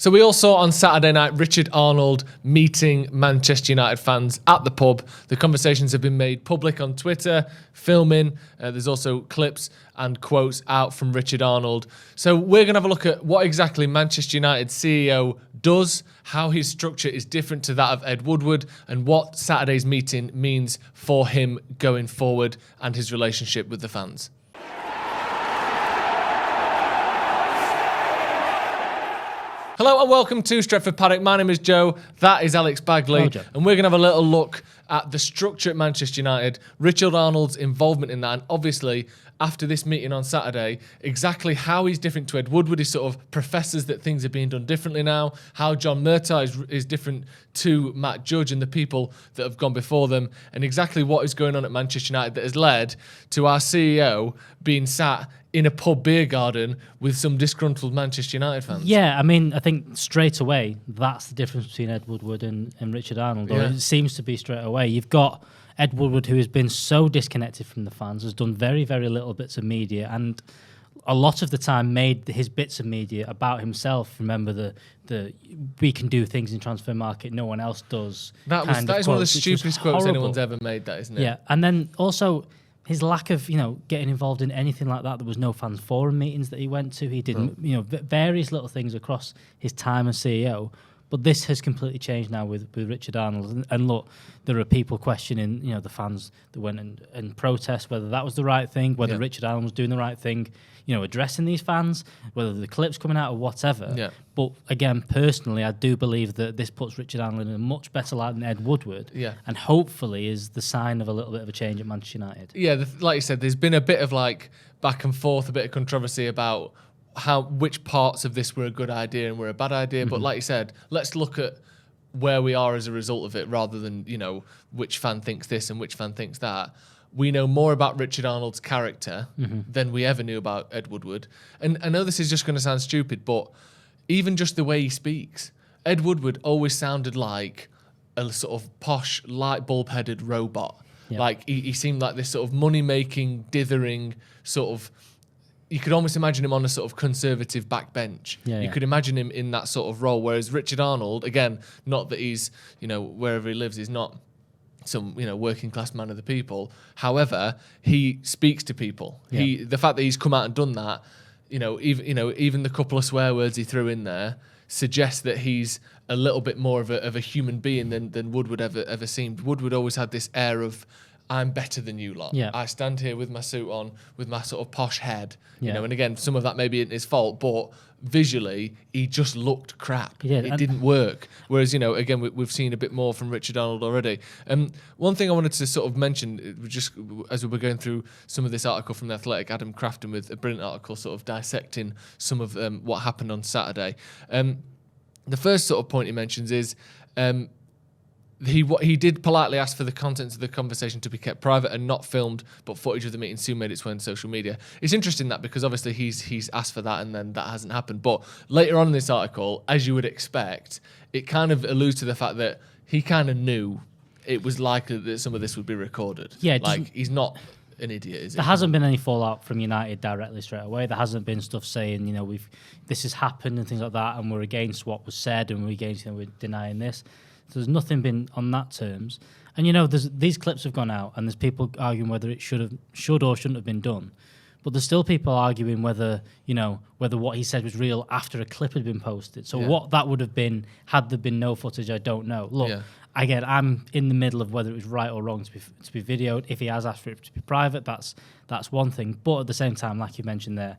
So we all saw on Saturday night Richard Arnold meeting Manchester United fans at the pub. The conversations have been made public on Twitter, filming. There's also clips and quotes out from Richard Arnold. So we're going to have a look at what exactly Manchester United CEO does, how his structure is different to that of Ed Woodward, and what Saturday's meeting means for him going forward and his relationship with the fans. Hello and welcome to Stretford Paddock. My name is Joe. That is Alex Baguley. Hello, Joe. And we're going to have a little look at the structure at Manchester United, Richard Arnold's involvement in that, and obviously, after this meeting on Saturday, exactly how he's different to Ed Woodward. He sort of professes that things are being done differently now, how John Murtagh is different to Matt Judge and the people that have gone before them, and exactly what is going on at Manchester United that has led to our CEO being sat in a pub beer garden with some disgruntled Manchester United fans. Yeah, I mean, I think straight away, that's the difference between Ed Woodward and Richard Arnold. Or it seems to be straight away. You've got Ed Woodward, who has been so disconnected from the fans, has done very, very little bits of media, and a lot of the time made his bits of media about himself. Remember the we can do things in transfer market no one else does. That is one of the stupidest quotes anyone's ever made, that, isn't it? Yeah, and then also his lack of, getting involved in anything like that. There was no fans forum meetings that he went to. He did, various little things across his time as CEO. But this has completely changed now with Richard Arnold. And look, there are people questioning, the fans that went and protest whether that was the right thing, whether Richard Arnold was doing the right thing, addressing these fans, whether the clips coming out or whatever. Yeah. But again, personally, I do believe that this puts Richard Arnold in a much better light than Ed Woodward. Yeah. And hopefully is the sign of a little bit of a change at Manchester United. Yeah, like you said, there's been a bit of back and forth, a bit of controversy about which parts of this were a good idea and were a bad idea. Mm-hmm. But like you said, let's look at where we are as a result of it rather than, which fan thinks this and which fan thinks that. We know more about Richard Arnold's character than we ever knew about Ed Woodward. And I know this is just going to sound stupid, but even just the way he speaks, Ed Woodward always sounded like a sort of posh, light bulb-headed robot. Yep. Like he seemed like this sort of money-making, dithering sort of. You could almost imagine him on a sort of conservative backbench. You could imagine him in that sort of role. Whereas Richard Arnold, again, not that he's, wherever he lives, he's not some, working class man of the people. However, he speaks to people. Yeah. The fact that he's come out and done that, even the couple of swear words he threw in there suggests that he's a little bit more of a human being than Woodward ever seemed. Woodward always had this air of, I'm better than you lot. Yeah. I stand here with my suit on, with my sort of posh head, and again, some of that maybe isn't his fault, but visually, he just looked crap. Yeah, it didn't work. Whereas, again, we've seen a bit more from Richard Arnold already. One thing I wanted to sort of mention, just as we were going through some of this article from The Athletic, Adam Crafton with a brilliant article sort of dissecting some of what happened on Saturday. The first sort of point he mentions is, He did politely ask for the contents of the conversation to be kept private and not filmed, but footage of the meeting soon made its way on social media. It's interesting that because obviously he's asked for that and then that hasn't happened. But later on in this article, as you would expect, it kind of alludes to the fact that he kind of knew it was likely that some of this would be recorded. Yeah, he's not an idiot, is he? There hasn't been any fallout from United directly straight away. There hasn't been stuff saying, this has happened and things like that, and we're against what was said and we're denying this. So there's nothing been on that terms. And, these clips have gone out and there's people arguing whether it should or shouldn't have been done. But there's still people arguing whether what he said was real after a clip had been posted. So what that would have been had there been no footage, I don't know. Look, again, I'm in the middle of whether it was right or wrong to be videoed. If he has asked for it to be private, that's one thing. But at the same time, like you mentioned there,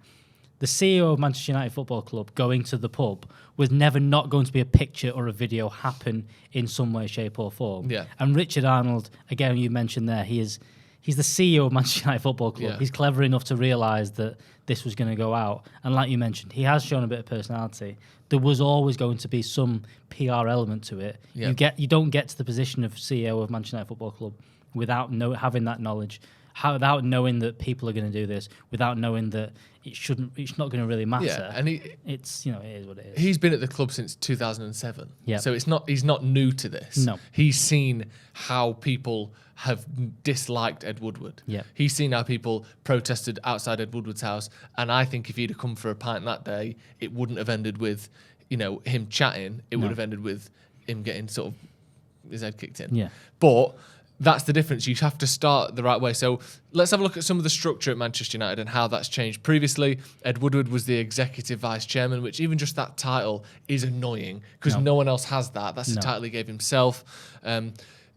the CEO of Manchester United Football Club going to the pub was never not going to be a picture or a video happen in some way, shape or form. Yeah. And Richard Arnold, again, you mentioned there, he's the CEO of Manchester United Football Club. Yeah. He's clever enough to realise that this was going to go out. And like you mentioned, he has shown a bit of personality. There was always going to be some PR element to it. Yeah. You don't get to the position of CEO of Manchester United Football Club without having that knowledge, without knowing that people are going to do this, without knowing that it's not going to really matter. Yeah, and it is what it is. He's been at the club since 2007. Yeah. So he's not new to this. No. He's seen how people have disliked Ed Woodward. Yeah. He's seen how people protested outside Ed Woodward's house, and I think if he'd have come for a pint that day, it wouldn't have ended with him chatting, it would have ended with him getting sort of his head kicked in. Yeah. But that's the difference. You have to start the right way. So let's have a look at some of the structure at Manchester United and how that's changed. Previously, Ed Woodward was the executive vice chairman, which even just that title is annoying because no one else has that. That's the title he gave himself.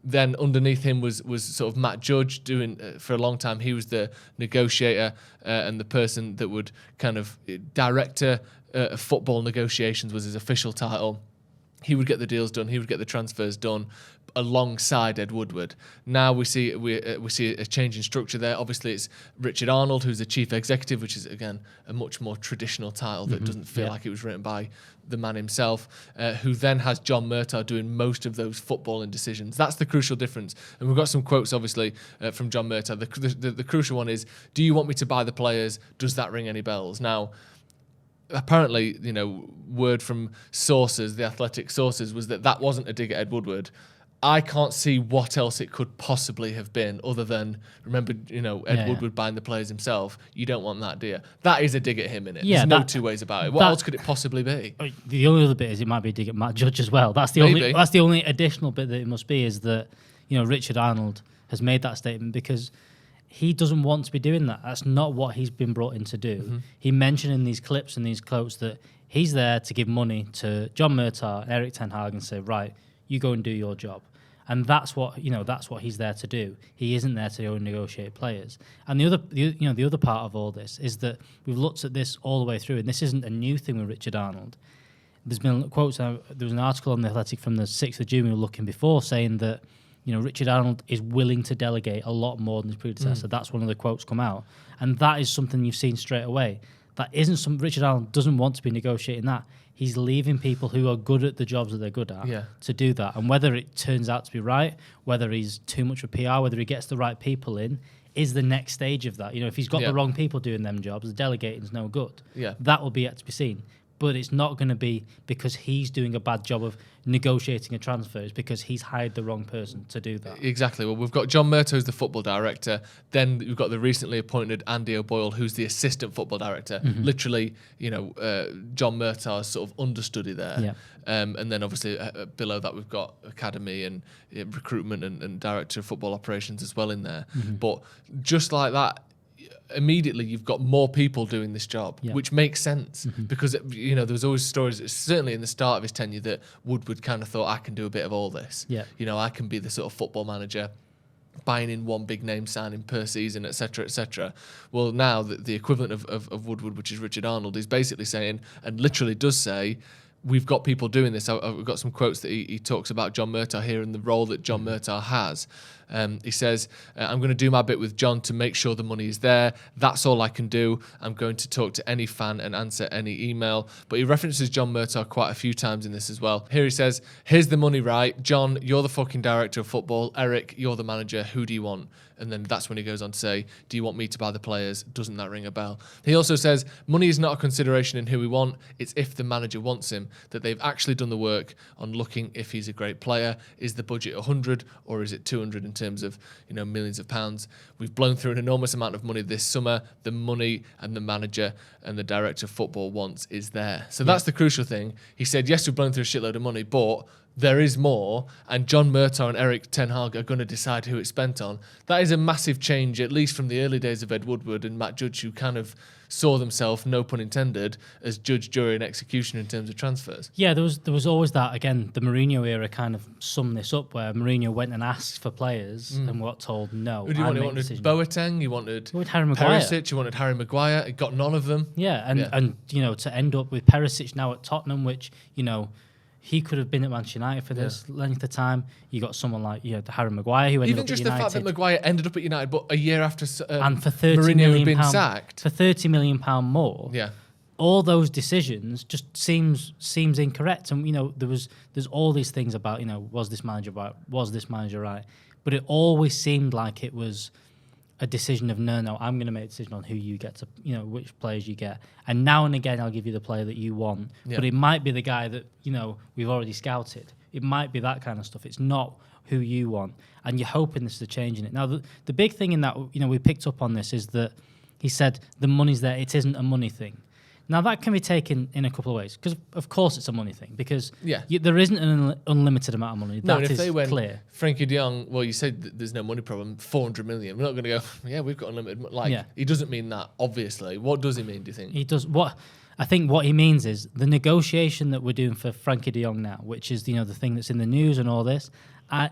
Then underneath him was sort of Matt Judge doing for a long time. He was the negotiator and the person that would kind of director of football negotiations was his official title. He would get the deals done. He would get the transfers done alongside Ed Woodward. Now we see a change in structure there. Obviously, it's Richard Arnold, who's the chief executive, which is, again, a much more traditional title that doesn't feel like it was written by the man himself, who then has John Murtaugh doing most of those footballing decisions. That's the crucial difference. And we've got some quotes, obviously, from John Murtaugh. The crucial one is, do you want me to buy the players? Does that ring any bells? Now, apparently, word from sources, the Athletic sources, was that wasn't a dig at Ed Woodward. I can't see what else it could possibly have been other than, remember, Ed Woodward buying the players himself. You don't want that, do you? That is a dig at him, innit? Yeah, There's no two ways about it. What else could it possibly be? The only other bit is it might be a dig at Matt Judge as well. That's the only additional bit that it must be, is that, Richard Arnold has made that statement because he doesn't want to be doing that. That's not what he's been brought in to do. Mm-hmm. He mentioned in these clips and these quotes that he's there to give money to John Murtaugh and Erik ten Hag and say, right, you go and do your job. And that's what he's there to do. He isn't there to go and negotiate players. And the other part of all this is that we've looked at this all the way through, and this isn't a new thing with Richard Arnold. There's been quotes. There was an article on the Athletic from the 6th of June we were looking before saying that Richard Arnold is willing to delegate a lot more than his predecessor. That's one of the quotes come out, and that is something you've seen straight away. That isn't some. Richard Arnold doesn't want to be negotiating that. He's leaving people who are good at the jobs that they're good at to do that. And whether it turns out to be right, whether he's too much for PR, whether he gets the right people in, is the next stage of that. If he's got the wrong people doing them jobs, the delegating's no good. Yeah. That will be yet to be seen. But it's not going to be because he's doing a bad job of negotiating a transfer. It's because he's hired the wrong person to do that. Exactly. Well, we've got John Murtaugh, who's the football director. Then we've got the recently appointed Andy O'Boyle, who's the assistant football director. Mm-hmm. Literally, John Murtaugh's sort of understudy there. Yeah. And then obviously below that we've got academy and recruitment and director of football operations as well in there. Mm-hmm. But just like that, immediately you've got more people doing this job, which makes sense because there was always stories, certainly in the start of his tenure, that Woodward kind of thought, I can do a bit of all this. I can be the sort of football manager, buying in one big name signing per season, etc., etc. Well, now the equivalent of Woodward, which is Richard Arnold, is basically saying, and literally does say, we've got people doing this. I've got some quotes that he talks about John Murtaugh here and the role that John Murtaugh has. He says, I'm going to do my bit with John to make sure the money is there. That's all I can do. I'm going to talk to any fan and answer any email. But he references John Murtaugh quite a few times in this as well. Here he says, here's the money, right? John, you're the fucking director of football. Eric, you're the manager. Who do you want? And then that's when he goes on to say, do you want me to buy the players? Doesn't that ring a bell? He also says, money is not a consideration in who we want. It's if the manager wants him, that they've actually done the work on looking if he's a great player. Is the budget 100 or is it 200 in terms of millions of pounds? We've blown through an enormous amount of money this summer. The money and the manager and the director of football wants is there. So that's the crucial thing. He said, yes, we've blown through a shitload of money, but there is more, and John Murtaugh and Erik ten Hag are going to decide who it's spent on. That is a massive change, at least from the early days of Ed Woodward and Matt Judge, who kind of saw themselves, no pun intended, as judge, jury and execution in terms of transfers. Yeah, there was always that. Again, the Mourinho era kind of summed this up, where Mourinho went and asked for players and got told no. Who do you want? You wanted Boateng, you wanted Harry Maguire. Perisic, you wanted Harry Maguire. It got none of them. Yeah, and to end up with Perisic now at Tottenham, which he could have been at Manchester United for this length of time. You got someone like Harry Maguire who ended up at United. Even just the fact that Maguire ended up at United, but a year after and for £30 Mourinho million had been sacked, for £30 million more. Yeah, all those decisions just seems incorrect. And there's all these things about was this manager right? Was this manager right? But it always seemed like it was a decision of no, I'm going to make a decision on who you get to, which players you get. And now and again, I'll give you the player that you want. Yeah. But it might be the guy that, we've already scouted. It might be that kind of stuff. It's not who you want. And you're hoping this is a change in it. Now, the big thing in that, we picked up on this is that he said the money's there. It isn't a money thing. Now, that can be taken in a couple of ways, because, of course, it's a money thing, because Yeah. there isn't an unlimited amount of money. No, That and if is they went, clear. Frankie de Jong, well, you said that there's no money problem, 400 million. We're not going to go, yeah, we've got unlimited money. Like, Yeah. he doesn't mean that, obviously. What does he mean, do you think? He does what I think what he means is the negotiation that we're doing for Frankie de Jong now, which is the thing that's in the news and all this,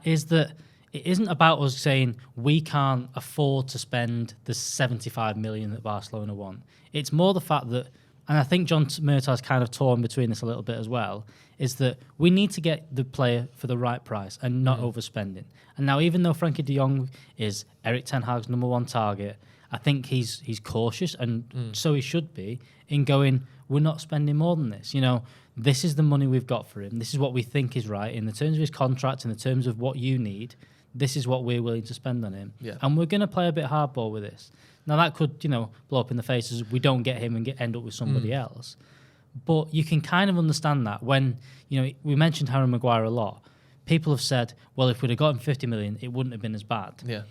is that it isn't about us saying we can't afford to spend the 75 million that Barcelona want. It's more the fact that, and I think John Murtaugh's kind of torn between this a little bit as well, is that we need to get the player for the right price and not overspending. And now, even though Frankie de Jong is Erik ten Hag's number one target, I think he's cautious, and so he should be, in going, we're not spending more than this. This is the money we've got for him. This is what we think is right in the terms of his contract, in the terms of what you need. This is what we're willing to spend on him. Yeah. And we're going to play a bit hardball with this. Now, that could, blow up in the faces. We don't get him and end up with somebody else. But you can kind of understand that when, we mentioned Harry Maguire a lot. People have said, well, if we'd have gotten 50 million, it wouldn't have been as bad. Yeah.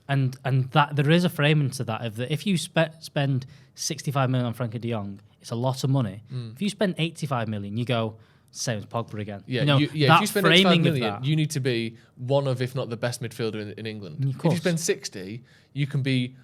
And that there is a framing to that, of that if you spend 65 million on Frankie de Jong, it's a lot of money. If you spend 85 million, you go, same as Pogba again. Yeah, if you spend 85 million, you need to be one of, if not the best midfielder in England. If you spend 60, you can be,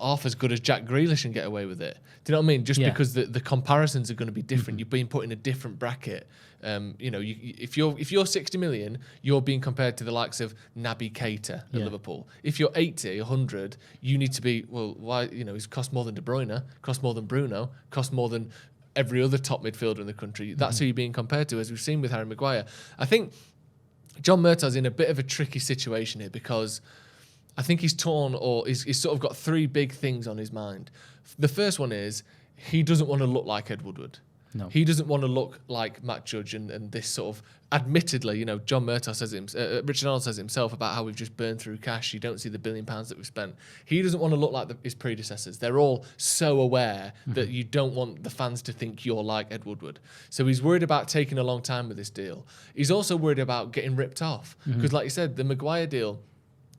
half as good as Jack Grealish and get away with it. Do you know what I mean? Just because the comparisons are going to be different. You're being put in a different bracket. If you're 60 million, you're being compared to the likes of Naby Keita at Liverpool. If you're 80, 100, you need to be, well, why? He's cost more than De Bruyne, cost more than Bruno, cost more than every other top midfielder in the country. That's who you're being compared to, as we've seen with Harry Maguire. I think John Murtaugh's in a bit of a tricky situation here, because I think he's torn, or he's sort of got three big things on his mind. The first one is he doesn't want to look like Ed Woodward. No. He doesn't want to look like Matt Judge and this sort of, admittedly, John Murtaugh says Richard Arnold says it himself about how we've just burned through cash. You don't see the £1 billion that we've spent. He doesn't want to look like his predecessors. They're all so aware that you don't want the fans to think you're like Ed Woodward. So he's worried about taking a long time with this deal. He's also worried about getting ripped off. Because like you said, the Maguire deal,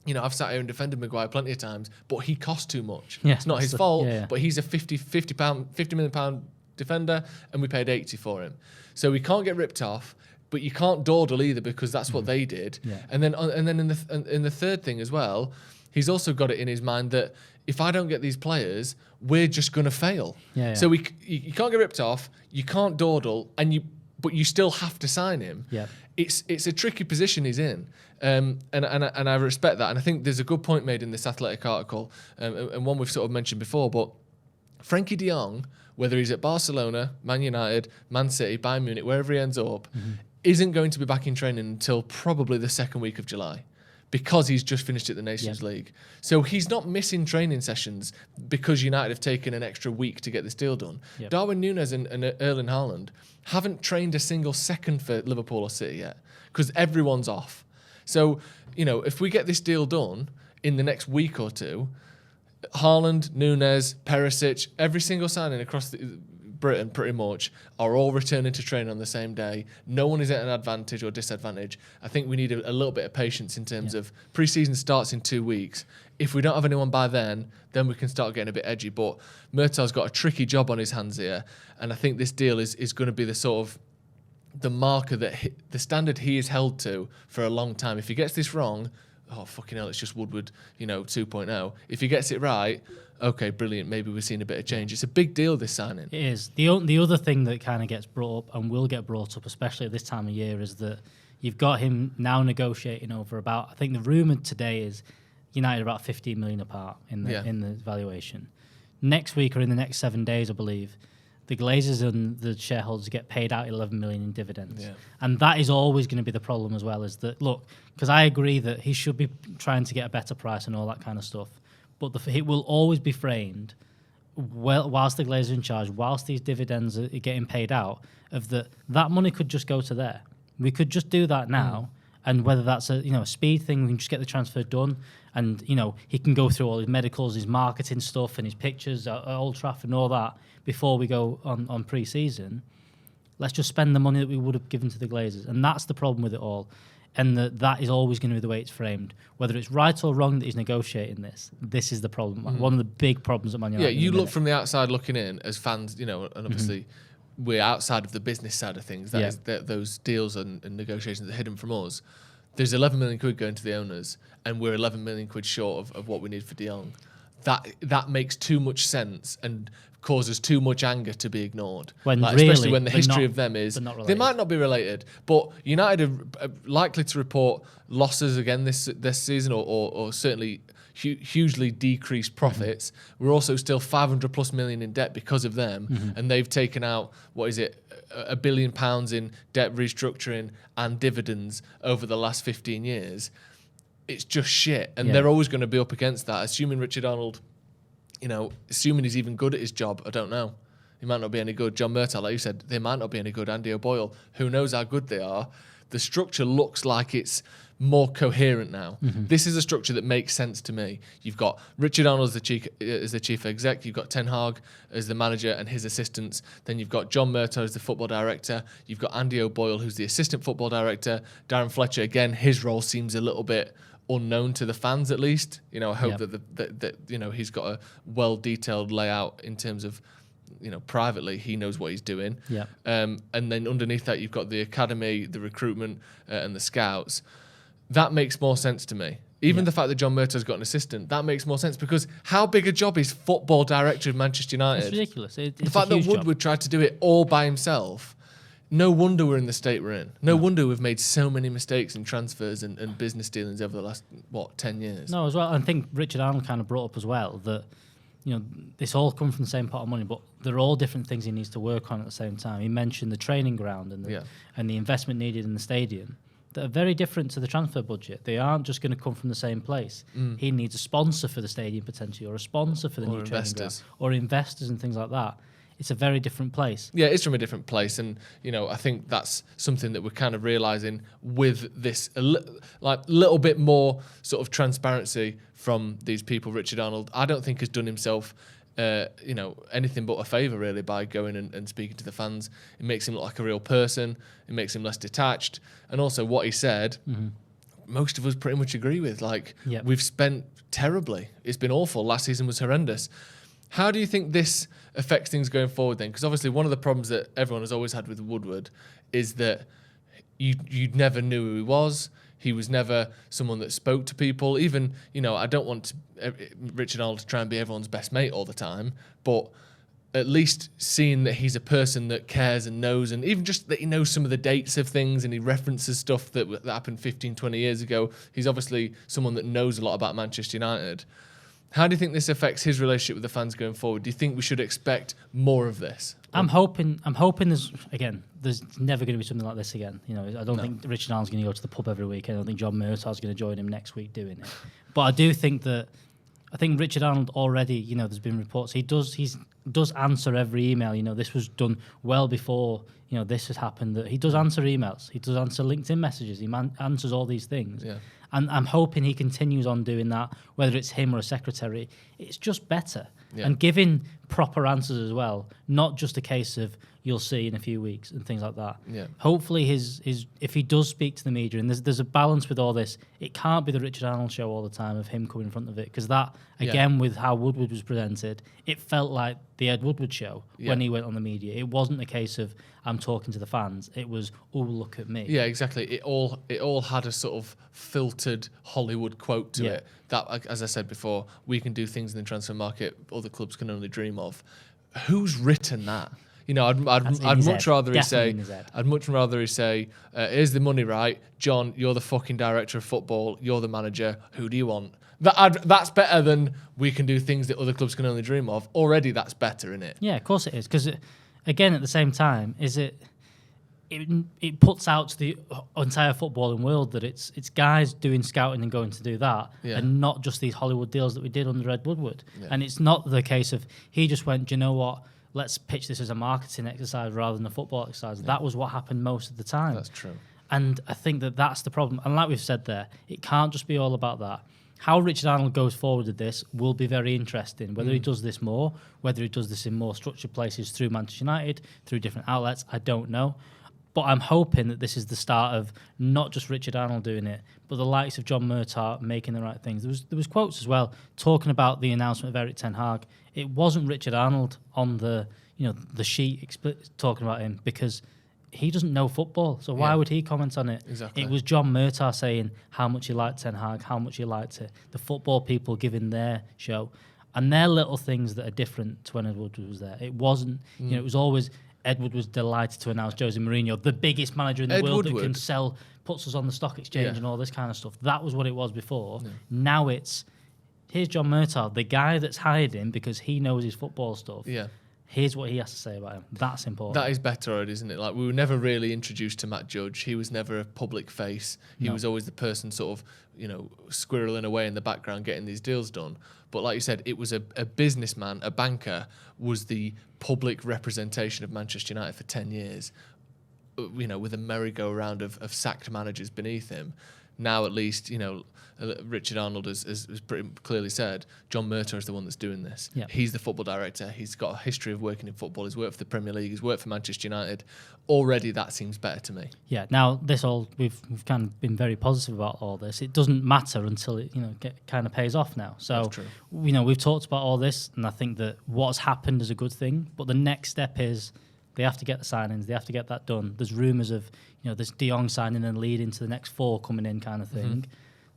I've sat here and defended Maguire plenty of times, but he cost too much. Yeah, it's not his fault, yeah. but he's a £50 million defender, and we paid 80 for him. So we can't get ripped off, but you can't dawdle either, because that's what they did. Yeah. And then in the third thing as well, he's also got it in his mind that if I don't get these players, we're just going to fail. Yeah. So you can't get ripped off, you can't dawdle, but you still have to sign him. Yeah. It's a tricky position he's in, and I respect that. And I think there's a good point made in this Athletic article, and one we've sort of mentioned before. But Frankie de Jong, whether he's at Barcelona, Man United, Man City, Bayern Munich, wherever he ends up, isn't going to be back in training until probably the second week of July, because he's just finished at the Nations League. So he's not missing training sessions because United have taken an extra week to get this deal done. Yep. Darwin Núñez and Erling Haaland haven't trained a single second for Liverpool or City yet, because everyone's off. So, if we get this deal done in the next week or two, Haaland, Núñez, Perisic, every single signing across Britain pretty much are all returning to training on the same day. No one is at an advantage or disadvantage. I think we need a little bit of patience in terms of pre-season starts in 2 weeks. If we don't have anyone by then we can start getting a bit edgy. But Murtaugh's got a tricky job on his hands here, and I think this deal is going to be the sort of the marker that the standard he is held to for a long time. If he gets this wrong, oh, fucking hell, it's just Woodward, 2.0. If he gets it right, okay, brilliant, maybe we're seeing a bit of change. It's a big deal, this signing. It is. The other thing that kind of gets brought up, and will get brought up, especially at this time of year, is that you've got him now negotiating over about, I think the rumour today is United are about 15 million apart in the valuation. Next week, or in the next 7 days, I believe, the Glazers and the shareholders get paid out 11 million in dividends. Yeah. And that is always going to be the problem as well, is that, look, because I agree that he should be trying to get a better price and all that kind of stuff, but it will always be framed, whilst the Glazers are in charge, whilst these dividends are getting paid out, of that money could just go to there. We could just do that now, and whether that's a speed thing, we can just get the transfer done, and he can go through all his medicals, his marketing stuff, and his pictures at Old Trafford and all that before we go on pre-season. Let's just spend the money that we would have given to the Glazers. And that's the problem with it all. And that is always going to be the way it's framed. Whether it's right or wrong that he's negotiating this is the problem. One of the big problems at Man United. Yeah, you look from the outside looking in as fans, and obviously we're outside of the business side of things. Those deals and negotiations are hidden from us. There's 11 million quid going to the owners, and we're 11 million quid short of what we need for De Jong. That makes too much sense and causes too much anger to be ignored. Especially when the history of them is they might not be related, but United are likely to report losses again this season, or certainly hugely decreased profits. We're also still 500 plus million in debt because of them, and they've taken out £1 billion in debt restructuring and dividends over the last 15 years. It's just shit, and they're always going to be up against that. Assuming Richard Arnold, assuming he's even good at his job, I don't know. He might not be any good. John Murtaugh, like you said, they might not be any good. Andy O'Boyle, who knows how good they are. The structure looks like it's more coherent now. This is a structure that makes sense to me. You've got Richard Arnold as the chief exec. You've got Ten Hag as the manager and his assistants. Then you've got John Murtaugh as the football director. You've got Andy O'Boyle, who's the assistant football director. Darren Fletcher, again, his role seems a little bit unknown to the fans, at least. I hope that he's got a well detailed layout in terms of, privately he knows what he's doing. And then underneath that you've got the academy, the recruitment, and the scouts. That makes more sense to me. Even the fact that John Murtaugh's got an assistant, that makes more sense, because how big a job is football director of Manchester United? It's ridiculous. The fact that Woodward tried to do it all by himself. No wonder we're in the state we're in. No wonder we've made so many mistakes in transfers and business dealings over the last, 10 years. No, as well. I think Richard Arnold kind of brought up as well that, this all comes from the same pot of money, but they're all different things he needs to work on at the same time. He mentioned the training ground and the investment needed in the stadium that are very different to the transfer budget. They aren't just going to come from the same place. He needs a sponsor for the stadium potentially, or a sponsor for the new training ground, or investors and things like that. It's a very different place. Yeah, it's from a different place, and I think that's something that we're kind of realising with this little bit more sort of transparency from these people. Richard Arnold, I don't think has done himself anything but a favour really by going and speaking to the fans. It makes him look like a real person. It makes him less detached, and also what he said, most of us pretty much agree with. We've spent terribly. It's been awful. Last season was horrendous. How do you think this affects things going forward then? Because obviously one of the problems that everyone has always had with Woodward is that you never knew who he was. He was never someone that spoke to people. Even, I don't want Richard Arnold to try and be everyone's best mate all the time, but at least seeing that he's a person that cares and knows, and even just that he knows some of the dates of things and he references stuff that happened 15, 20 years ago. He's obviously someone that knows a lot about Manchester United. How do you think this affects his relationship with the fans going forward? Do you think we should expect more of this? I'm hoping there's never going to be something like this again. I don't think Richard Arnold's going to go to the pub every week. I don't think John Murtaugh's going to join him next week doing it. But I do think Richard Arnold already, there's been reports, he does answer every email. This was done well before, this has happened, that he does answer emails. He does answer LinkedIn messages. He answers all these things. Yeah. And I'm hoping he continues on doing that, whether it's him or a secretary. It's just better. Yeah. And giving proper answers as well, not just a case of you'll see in a few weeks and things like that. Yeah. Hopefully his if he does speak to the media, and there's a balance with all this, it can't be the Richard Arnold show all the time of him coming in front of it, because that, again, with how Woodward was presented, it felt like the Ed Woodward show when he went on the media. It wasn't a case of I'm talking to the fans. It was, oh, look at me. Yeah, exactly. It all had a sort of filtered Hollywood quote to it that, as I said before, we can do things in the transfer market other clubs can only dream of. Who's written that? I'd much rather he say, here's the money, right? John, you're the fucking director of football. You're the manager. Who do you want? That's better than we can do things that other clubs can only dream of. Already, that's better, isn't it? Yeah, of course it is. Because, again, at the same time, it puts out to the entire footballing world that it's guys doing scouting and going to do that, and not just these Hollywood deals that we did under Ed Woodward. Yeah. And it's not the case of he just went, do you know what? Let's pitch this as a marketing exercise rather than a football exercise. Yeah. That was what happened most of the time. That's true. And I think that's the problem. And like we've said there, it can't just be all about that. How Richard Arnold goes forward with this will be very interesting. Whether he does this more, whether he does this in more structured places through Manchester United, through different outlets, I don't know. But I'm hoping that this is the start of not just Richard Arnold doing it, but the likes of John Murtaugh making the right things. There was quotes as well talking about the announcement of Erik ten Hag. It wasn't Richard Arnold on the sheet talking about him, because he doesn't know football, so why would he comment on it? Exactly. It was John Murtaugh saying how much he liked Ten Hag, how much he liked it. The football people giving their show, and they're little things that are different to when Edward was there. It wasn't, it was always Edward was delighted to announce Jose Mourinho, the biggest manager in the world that can sell, puts us on the stock exchange and all this kind of stuff. That was what it was before. Yeah. Now it's, here's John Murtaugh, the guy that's hired him because he knows his football stuff. Yeah. Here's what he has to say about him. That's important. That is better already, isn't it? Like, we were never really introduced to Matt Judge. He was never a public face. He was always the person sort of, squirreling away in the background getting these deals done. But like you said, it was a businessman, a banker, was the public representation of Manchester United for 10 years, with a merry-go-round of sacked managers beneath him. Now, at least, Richard Arnold has pretty clearly said John Murtaugh is the one that's doing this. Yep. He's the football director. He's got a history of working in football. He's worked for the Premier League. He's worked for Manchester United. Already, that seems better to me. Yeah. Now, we've kind of been very positive about all this. It doesn't matter until it kind of pays off now. So that's true. We've talked about all this, and I think that what's happened is a good thing. But the next step is, they have to get the signings. They have to get that done. There's rumours of, this De Jong signing and leading to the next 4 coming in kind of thing. Mm-hmm.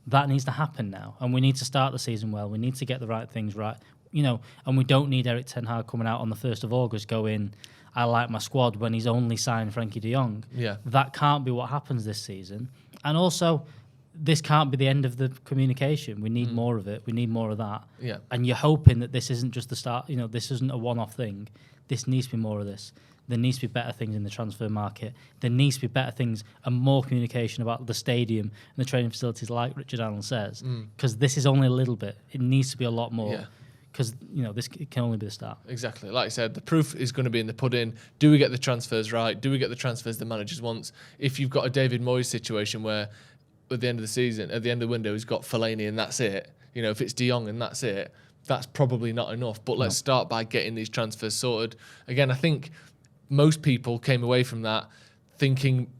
That needs to happen now. And we need to start the season well. We need to get the right things right. And we don't need Erik ten Hag coming out on the 1st of August going, I like my squad, when he's only signed Frankie De Jong. Yeah. That can't be what happens this season. And also, this can't be the end of the communication. We need more of it. We need more of that. Yeah. And you're hoping that this isn't just the start. This isn't a one-off thing. This needs to be more of this. There needs to be better things in the transfer market. There needs to be better things and more communication about the stadium and the training facilities, like Richard Arnold says, because this is only a little bit. It needs to be a lot more, because this can only be the start. Exactly. Like I said, the proof is going to be in the pudding. Do we get the transfers right? Do we get the transfers the managers wants? If you've got a David Moyes situation where at the end of the season, at the end of the window, he's got Fellaini and that's it. If it's De Jong and that's it, that's probably not enough. But let's start by getting these transfers sorted. Again, I think most people came away from that thinking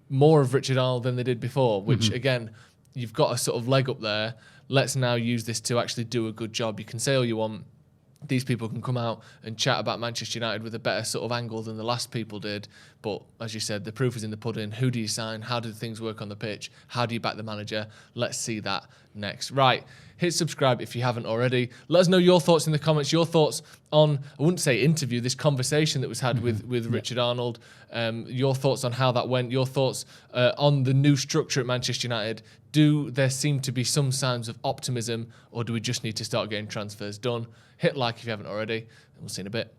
more of Richard Arnold than they did before, which, again, you've got a sort of leg up there. Let's now use this to actually do a good job. You can say all you want. These people can come out and chat about Manchester United with a better sort of angle than the last people did. But as you said, the proof is in the pudding. Who do you sign? How do things work on the pitch? How do you back the manager? Let's see that next. Right. Hit subscribe if you haven't already. Let us know your thoughts in the comments, your thoughts on, I wouldn't say interview, this conversation that was had with Richard Arnold, your thoughts on how that went, your thoughts on the new structure at Manchester United. Do there seem to be some signs of optimism, or do we just need to start getting transfers done? Hit like if you haven't already, and we'll see you in a bit.